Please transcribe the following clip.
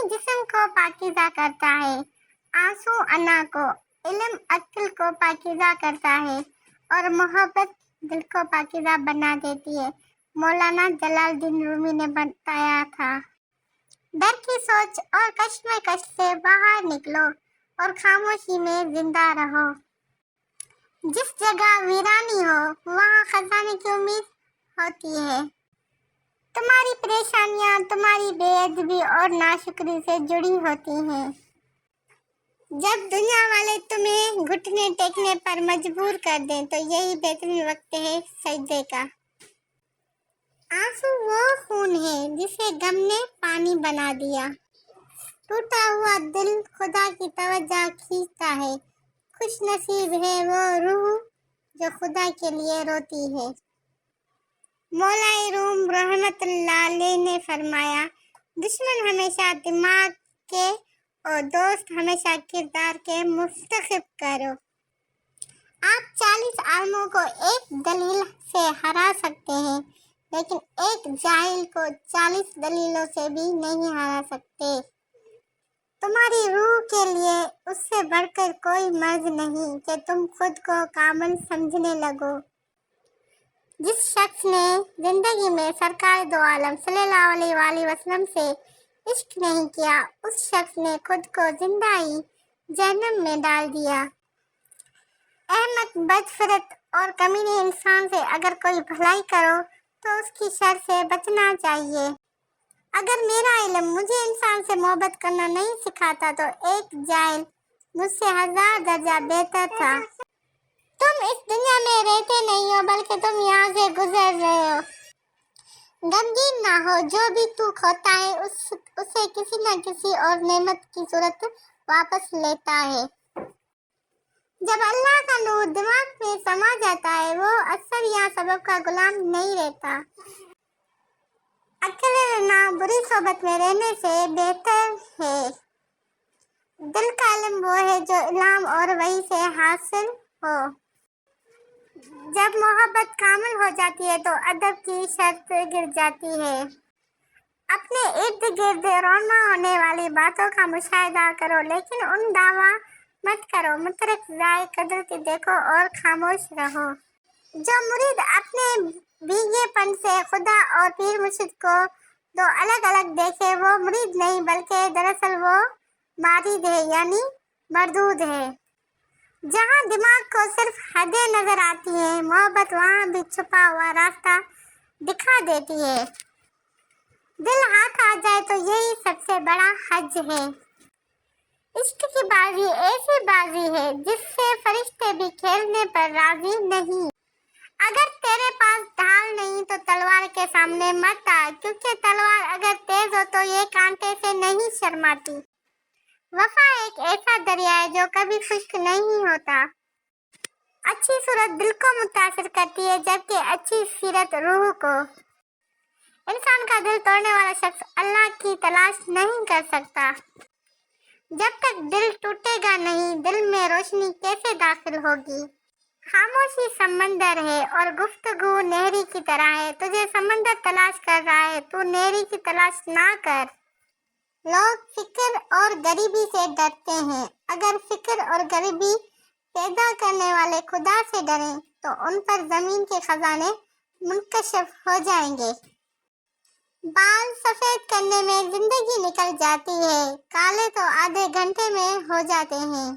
जिस्म को पाकीज़ा करता है, आंसू अना को, इल्म अक्ल को पाकीज़ा करता है और मोहब्बत दिल को पाकीज़ा बना देती है। मौलाना जलालुद्दीन रूमी ने बताया था। डर की सोच और कश्मकश से बाहर निकलो और खामोशी में जिंदा रहो। जिस जगह वीरानी हो वहाँ खजाने की उम्मीद होती है। तुम्हारी परेशानियाँ तुम्हारी बेअदबी और नाशुक्री से जुड़ी होती हैं। जब दुनिया वाले तुम्हें घुटने टेकने पर मजबूर कर दें तो यही बेहतरीन वक्त है सजदे का। आंसू वो खून है जिसे गम ने पानी बना दिया। टूटा हुआ दिल खुदा की तवज्जो खींचता है। खुश नसीब है वो रूह जो खुदा के लिए रोती है। मौलाए रूम रहमतुल्लाह अलैह ने फरमाया, दुश्मन हमेशा दिमाग के और दोस्त हमेशा किरदार के मुस्तखिब करो। आप 40 आलमों को एक दलील से हरा सकते हैं, लेकिन एक जाहिल को 40 दलीलों से भी नहीं हरा सकते। तुम्हारी रूह के लिए उससे बढ़कर कोई मर्ज नहीं कि तुम खुद को कामिल समझने लगो। जिस शख्स ने जिंदगी में सरकार दो आलम सल्लल्लाहु अलैहि वसल्लम से इश्क नहीं किया, उस शख्स ने खुद को जिंदा ही जहन्नम में डाल दिया। अहमक, बदफिरत और कमीने इंसान से अगर कोई भलाई करो तो उसकी शर से बचना चाहिए। अगर मेरा इल्म मुझे इंसान से मोहब्बत करना नहीं सिखाता तो एक जाहिल मुझसे 1000 दर्जा बेहतर था। तुम इस दुनिया में रहते नहीं हो बल्कि तुम यहाँ से गुजर रहे हो। गमगीन ना हो, जो भी तू खोता है उसे किसी न किसी और नेमत की सूरत वापस लेता है। जब अल्लाह का नूर दिमाग में समा जाता है वो असर या सबब का गुलाम नहीं रहता। अकेले रहना बुरी सोबत में रहने से बेहतर है। दिल का इल्म वो है जो इल्हाम और वही से हासिल हो। जब मोहब्बत कामिल हो जाती है तो अदब की शर्त गिर जाती है। अपने इर्द गिर्द रौना होने वाली बातों का मुशाहिदा करो, लेकिन उन दावा मत करो। मुतरक जाए कुदरती देखो और खामोश रहो। जो मुरीद अपने भीगेपन से खुदा और पीर मुर्शिद को दो अलग अलग देखे वो मुरीद नहीं बल्कि दरअसल वो मारिद है यानी मरदूद है। जहाँ दिमाग को सिर्फ हदें नजर आती हैं, मोहब्बत वहाँ भी छुपा हुआ रास्ता दिखा देती है। दिल हाथ आ जाए तो यही सबसे बड़ा हज है। इश्क की बाजी ऐसी बाजी है जिससे फरिश्ते भी खेलने पर राजी नहीं। अगर तेरे पास ढाल नहीं तो तलवार के सामने मत आ, क्योंकि तलवार अगर तेज हो तो ये कांटे से नहीं शर्माती। वफा एक ऐसा दरिया है जो कभी खुश्क नहीं होता। अच्छी सूरत दिल को मुतासिर करती है जबकि अच्छी सीरत रूह को। इंसान का दिल तोड़ने वाला शख्स अल्लाह की तलाश नहीं कर सकता। जब तक दिल टूटेगा नहीं, दिल में रोशनी कैसे दाखिल होगी। खामोशी समंदर है और गुफ्तगू नहरी की तरह है। तुझे समंदर तलाश कर रहा है, तू नहरी की तलाश ना कर। लोग फिक्र और गरीबी से डरते हैं। अगर फिक्र और गरीबी पैदा करने वाले खुदा से डरें तो उन पर जमीन के खजाने मुनकशिफ हो जाएंगे। बाल सफेद करने में जिंदगी निकल जाती है, काले तो आधे घंटे में हो जाते हैं।